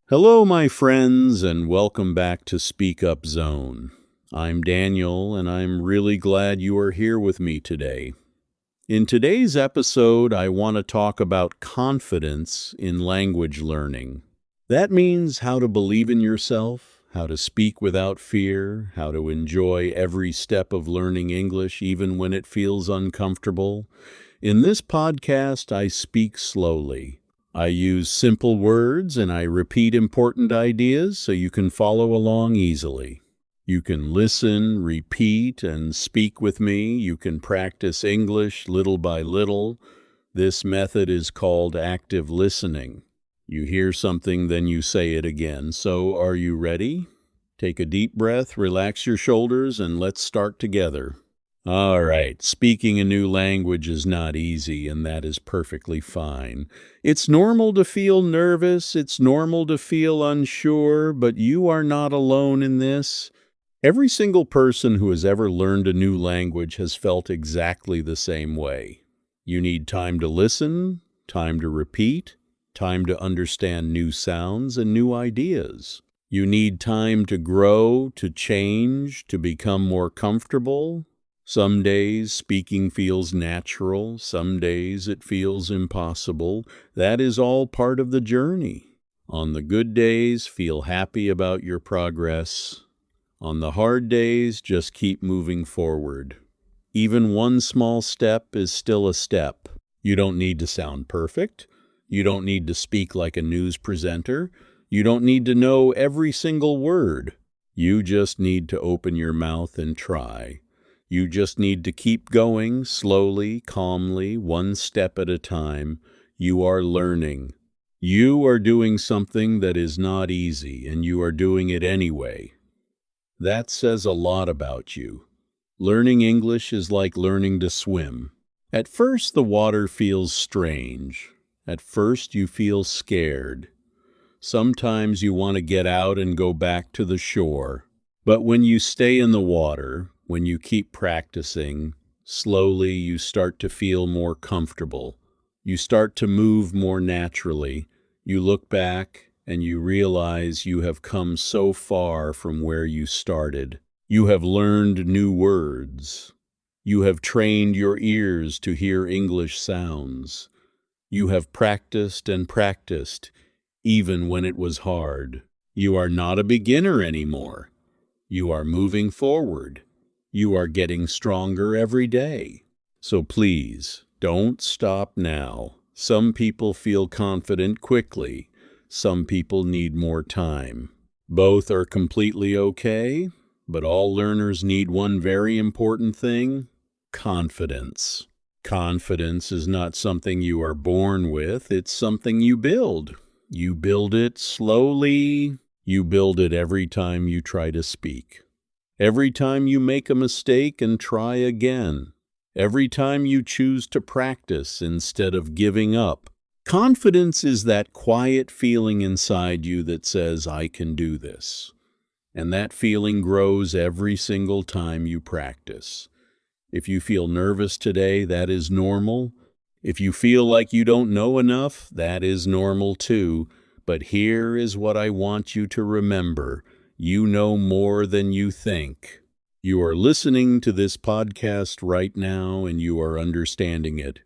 Hello, my friends, and welcome back to SpeakUp Zone. I'm Daniel, and I'm really glad you are here with me today. In today's episode, I want to talk about confidence in language learning. That means how to believe in yourself, how to speak without fear, how to enjoy every step of learning English even when it feels uncomfortable. In this podcast, I speak slowly. I use simple words and I repeat important ideas so you can follow along easily. You can listen, repeat, and speak with me. You can practice English little by little. This method is called active listening. You hear something, then you say it again. So, are you ready? Take a deep breath, relax your shoulders, and let's start together. All right, speaking a new language is not easy, and that is perfectly fine. It's normal to feel nervous, it's normal to feel unsure, but you are not alone in this. Every single person who has ever learned a new language has felt exactly the same way. You need time to listen, time to repeat, time to understand new sounds and new ideas. You need time to grow, to change, to become more comfortable. Some days speaking feels natural, some days it feels impossible. That is all part of the journey. On the good days, feel happy about your progress. On the hard days, just keep moving forward. Even one small step is still a step. You don't need to sound perfect. You don't need to speak like a news presenter. You don't need to know every single word. You just need to open your mouth and try. You just need to keep going, slowly, calmly, one step at a time. You are learning. You are doing something that is not easy, and you are doing it anyway. That says a lot about you. Learning English is like learning to swim. At first, the water feels strange. At first, you feel scared. Sometimes you want to get out and go back to the shore. But when you stay in the water, when you keep practicing, slowly you start to feel more comfortable. You start to move more naturally. You look back and you realize you have come so far from where you started. You have learned new words. You have trained your ears to hear English sounds. You have practiced and practiced, even when it was hard. You are not a beginner anymore. You are moving forward. You are getting stronger every day. So please, don't stop now. Some people feel confident quickly. Some people need more time. Both are completely okay, but all learners need one very important thing: confidence. Confidence is not something you are born with, it's something you build. You build it slowly. You build it every time you try to speak. Every time you make a mistake and try again. Every time you choose to practice instead of giving up. Confidence is that quiet feeling inside you that says, I can do this. And that feeling grows every single time you practice. If you feel nervous today, that is normal. If you feel like you don't know enough, that is normal too. But here is what I want you to remember. You know more than you think. You are listening to this podcast right now and you are understanding it.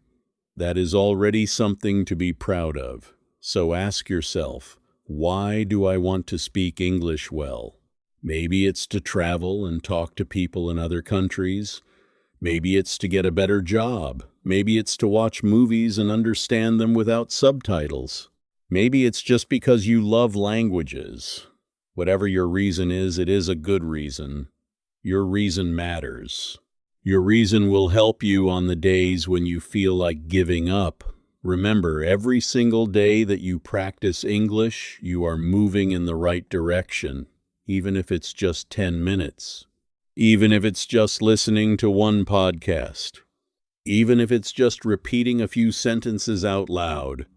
That is already something to be proud of. So ask yourself, why do I want to speak English well? Maybe it's to travel and talk to people in other countries. Maybe it's to get a better job. Maybe it's to watch movies and understand them without subtitles. Maybe it's just because you love languages. Whatever your reason is, it is a good reason. Your reason matters. Your reason will help you on the days when you feel like giving up. Remember, every single day that you practice English, you are moving in the right direction, even if it's just 10 minutes. Even if it's just listening to one podcast. Even if it's just repeating a few sentences out loud.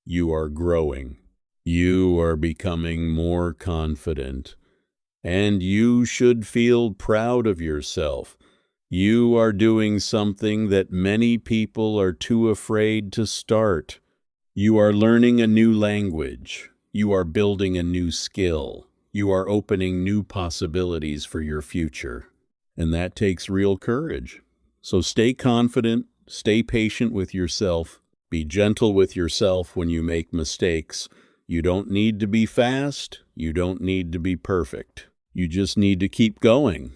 You are growing. You are becoming more confident. And you should feel proud of yourself. You are doing something that many people are too afraid to start. You are learning a new language. You are building a new skill. You are opening new possibilities for your future. And that takes real courage. So stay confident, stay patient with yourself, be gentle with yourself when you make mistakes. You don't need to be fast, you don't need to be perfect. You just need to keep going.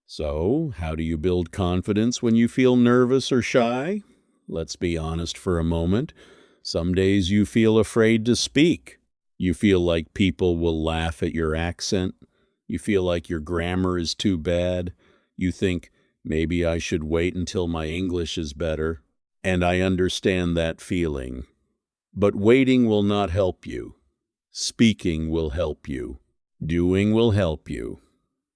So, how do you build confidence when you feel nervous or shy? Let's be honest for a moment. Some days you feel afraid to speak. You feel like people will laugh at your accent. You feel like your grammar is too bad. You think, maybe I should wait until my English is better. And I understand that feeling. But waiting will not help you. Speaking will help you. Doing will help you.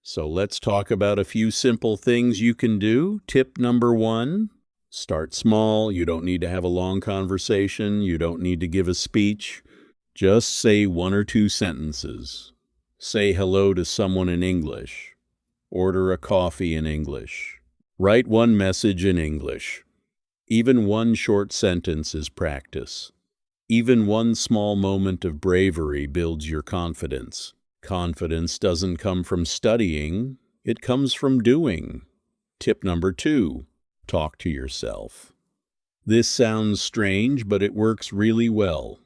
So let's talk about a few simple things you can do. Tip number 1, start small. You don't need to have a long conversation. You don't need to give a speech. Just say 1 or 2 sentences. Say hello to someone in English. Order a coffee in English. Write 1 message in English. Even 1 short sentence is practice. Even 1 small moment of bravery builds your confidence. Confidence doesn't come from studying, it comes from doing. Tip number 2, talk to yourself. This sounds strange, but it works really well.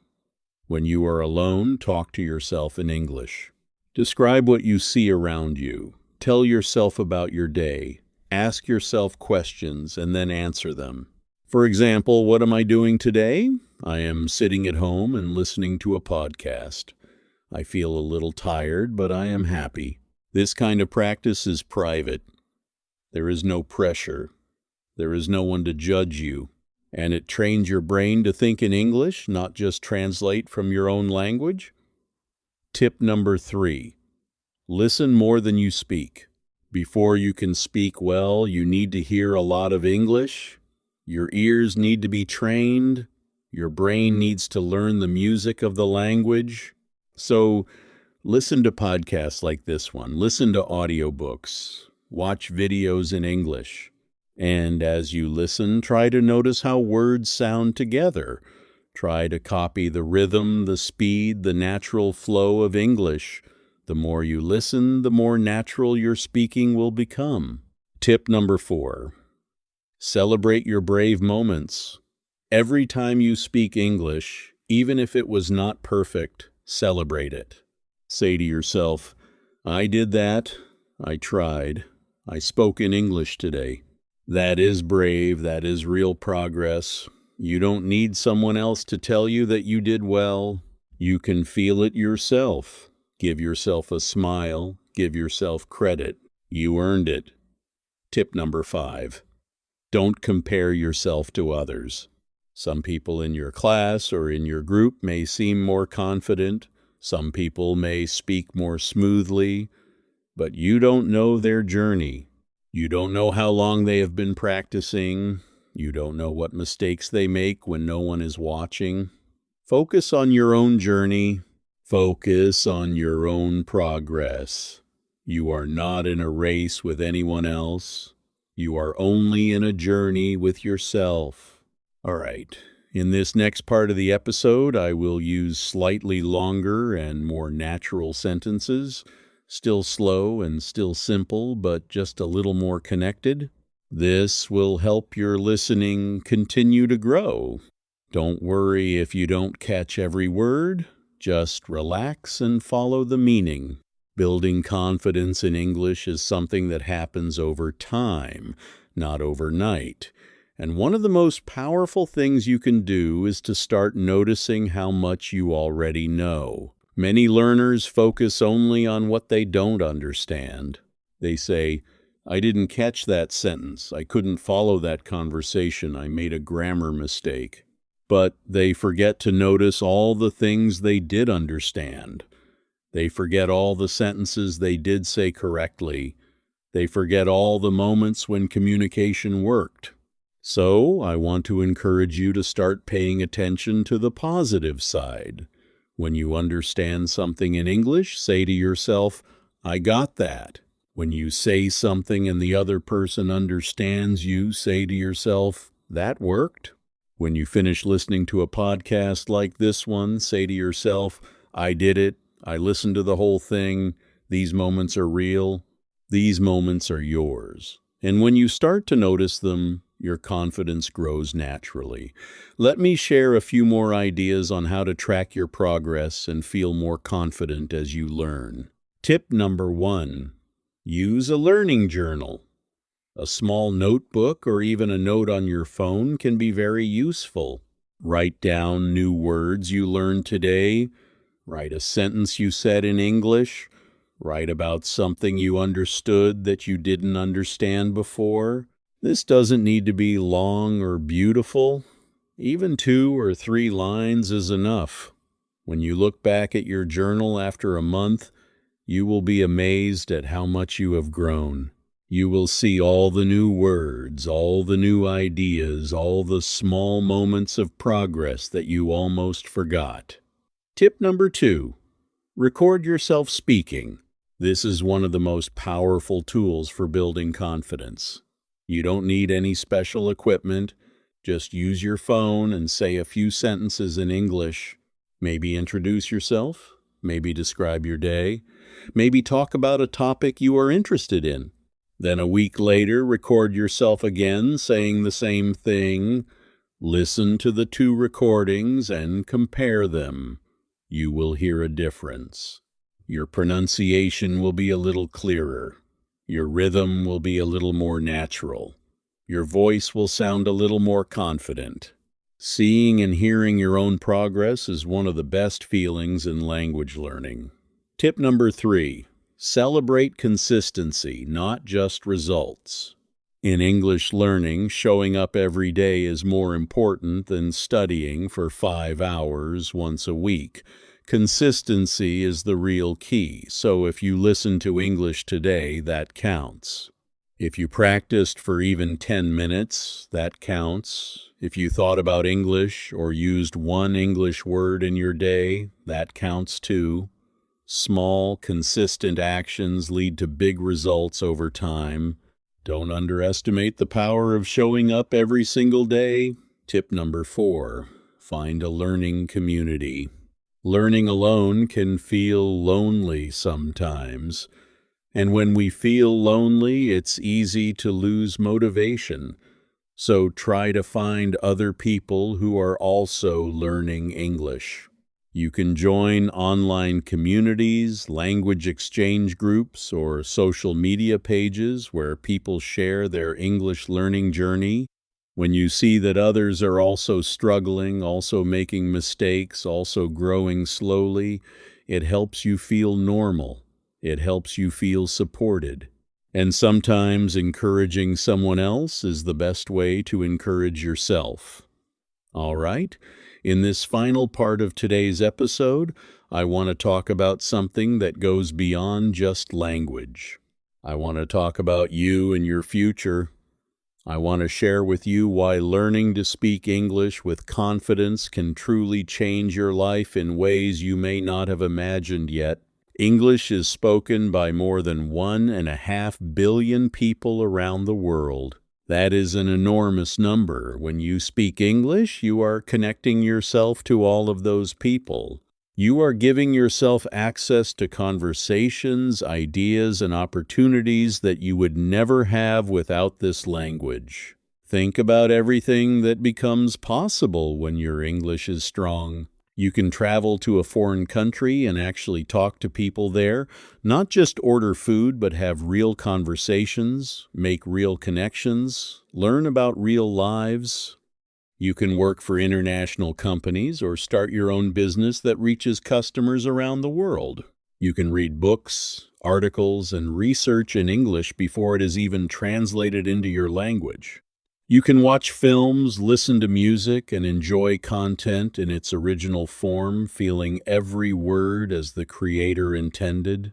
When you are alone, talk to yourself in English. Describe what you see around you. Tell yourself about your day. Ask yourself questions and then answer them. For example, what am I doing today? I am sitting at home and listening to a podcast. I feel a little tired, but I am happy. This kind of practice is private. There is no pressure. There is no one to judge you. And it trains your brain to think in English, not just translate from your own language. Tip number 3, listen more than you speak. Before you can speak well, you need to hear a lot of English. Your ears need to be trained. Your brain needs to learn the music of the language. So listen to podcasts like this one. Listen to audiobooks. Watch videos in English. And as you listen, try to notice how words sound together. Try to copy the rhythm, the speed, the natural flow of English. The more you listen, the more natural your speaking will become. Tip number 4. Celebrate your brave moments. Every time you speak English, even if it was not perfect, celebrate it. Say to yourself, I did that, I tried, I spoke in English today. That is brave, that is real progress. You don't need someone else to tell you that you did well. You can feel it yourself. Give yourself a smile, give yourself credit. You earned it. Tip number 5. Don't compare yourself to others. Some people in your class or in your group may seem more confident. Some people may speak more smoothly, but you don't know their journey. You don't know how long they have been practicing. You don't know what mistakes they make when no one is watching. Focus on your own journey. Focus on your own progress. You are not in a race with anyone else. You are only in a journey with yourself. All right. In this next part of the episode, I will use slightly longer and more natural sentences, still slow and still simple, but just a little more connected. This will help your listening continue to grow. Don't worry if you don't catch every word. Just relax and follow the meaning. Building confidence in English is something that happens over time, not overnight. And one of the most powerful things you can do is to start noticing how much you already know. Many learners focus only on what they don't understand. They say, I didn't catch that sentence. I couldn't follow that conversation. I made a grammar mistake. But they forget to notice all the things they did understand. They forget all the sentences they did say correctly. They forget all the moments when communication worked. So, I want to encourage you to start paying attention to the positive side. When you understand something in English, say to yourself, I got that. When you say something and the other person understands you, say to yourself, that worked. When you finish listening to a podcast like this one, say to yourself, I did it. I listened to the whole thing. These moments are real. These moments are yours. And when you start to notice them, your confidence grows naturally. Let me share a few more ideas on how to track your progress and feel more confident as you learn. Tip number 1, use a learning journal. A small notebook or even a note on your phone can be very useful. Write down new words you learned today. Write a sentence you said in English. Write about something you understood that you didn't understand before. This doesn't need to be long or beautiful. Even 2 or 3 lines is enough. When you look back at your journal after a month, you will be amazed at how much you have grown. You will see all the new words, all the new ideas, all the small moments of progress that you almost forgot. Tip number 2, record yourself speaking. This is one of the most powerful tools for building confidence. You don't need any special equipment. Just use your phone and say a few sentences in English. Maybe introduce yourself. Maybe describe your day. Maybe talk about a topic you are interested in. Then a week later, record yourself again saying the same thing. Listen to the 2 recordings and compare them. You will hear a difference. Your pronunciation will be a little clearer. Your rhythm will be a little more natural. Your voice will sound a little more confident. Seeing and hearing your own progress is one of the best feelings in language learning. Tip number 3, celebrate consistency, not just results. In English learning, showing up every day is more important than studying for 5 hours once a week. Consistency is the real key, so if you listen to English today, that counts. If you practiced for even 10 minutes, that counts. If you thought about English or used one English word in your day, that counts too. Small, consistent actions lead to big results over time. Don't underestimate the power of showing up every single day. Tip number 4, find a learning community. Learning alone can feel lonely sometimes. And when we feel lonely, it's easy to lose motivation. So try to find other people who are also learning English. You can join online communities, language exchange groups, or social media pages where people share their English learning journey. When you see that others are also struggling, also making mistakes, also growing slowly, it helps you feel normal. It helps you feel supported. And sometimes encouraging someone else is the best way to encourage yourself. All right, in this final part of today's episode, I want to talk about something that goes beyond just language. I want to talk about you and your future. I want to share with you why learning to speak English with confidence can truly change your life in ways you may not have imagined yet. English is spoken by more than 1.5 billion people around the world. That is an enormous number. When you speak English, you are connecting yourself to all of those people. You are giving yourself access to conversations, ideas, and opportunities that you would never have without this language. Think about everything that becomes possible when your English is strong. You can travel to a foreign country and actually talk to people there, not just order food, but have real conversations, make real connections, learn about real lives. You can work for international companies or start your own business that reaches customers around the world. You can read books, articles, and research in English before it is even translated into your language. You can watch films, listen to music, and enjoy content in its original form, feeling every word as the creator intended.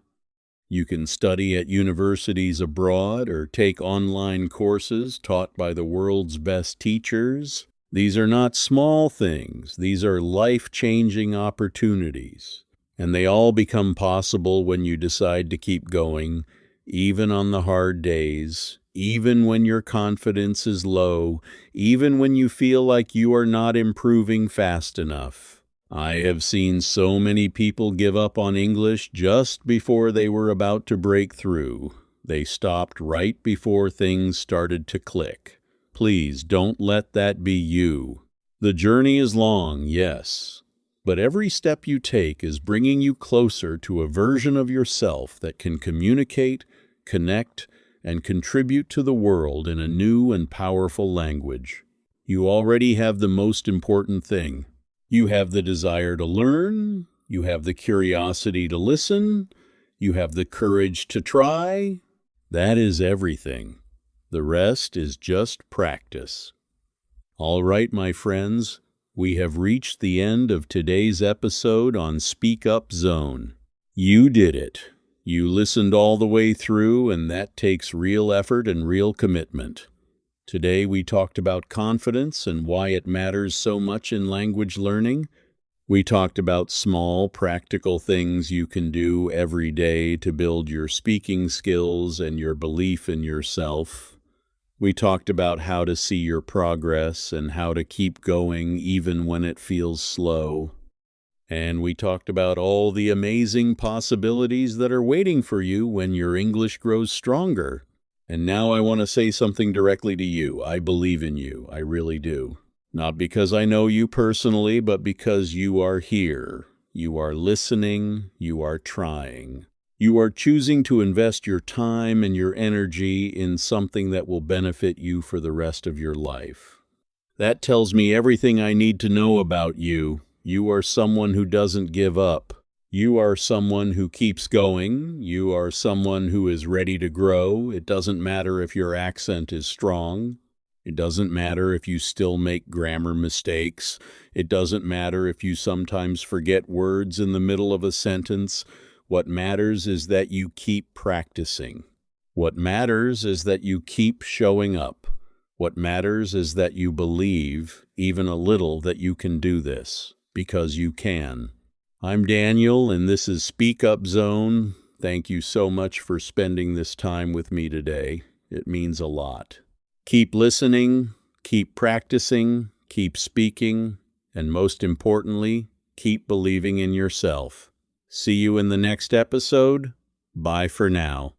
You can study at universities abroad or take online courses taught by the world's best teachers. These are not small things. These are life-changing opportunities. And they all become possible when you decide to keep going, even on the hard days, even when your confidence is low, even when you feel like you are not improving fast enough. I have seen so many people give up on English just before they were about to break through. They stopped right before things started to click. Please don't let that be you. The journey is long, yes, but every step you take is bringing you closer to a version of yourself that can communicate, connect, and contribute to the world in a new and powerful language. You already have the most important thing. You have the desire to learn, you have the curiosity to listen, you have the courage to try. That is everything. The rest is just practice. All right, my friends, we have reached the end of today's episode on SpeakUpZone. You did it. You listened all the way through, and that takes real effort and real commitment. Today we talked about confidence and why it matters so much in language learning. We talked about small, practical things you can do every day to build your speaking skills and your belief in yourself. We talked about how to see your progress and how to keep going even when it feels slow. And we talked about all the amazing possibilities that are waiting for you when your English grows stronger. And now I want to say something directly to you. I believe in you. I really do. Not because I know you personally, but because you are here. You are listening. You are trying. You are choosing to invest your time and your energy in something that will benefit you for the rest of your life. That tells me everything I need to know about you. You are someone who doesn't give up. You are someone who keeps going. You are someone who is ready to grow. It doesn't matter if your accent is strong. It doesn't matter if you still make grammar mistakes. It doesn't matter if you sometimes forget words in the middle of a sentence. What matters is that you keep practicing. What matters is that you keep showing up. What matters is that you believe, even a little, that you can do this, because you can. I'm Daniel, and this is Speak Up Zone. Thank you so much for spending this time with me today. It means a lot. Keep listening, keep practicing, keep speaking, and most importantly, keep believing in yourself. See you in the next episode. Bye for now.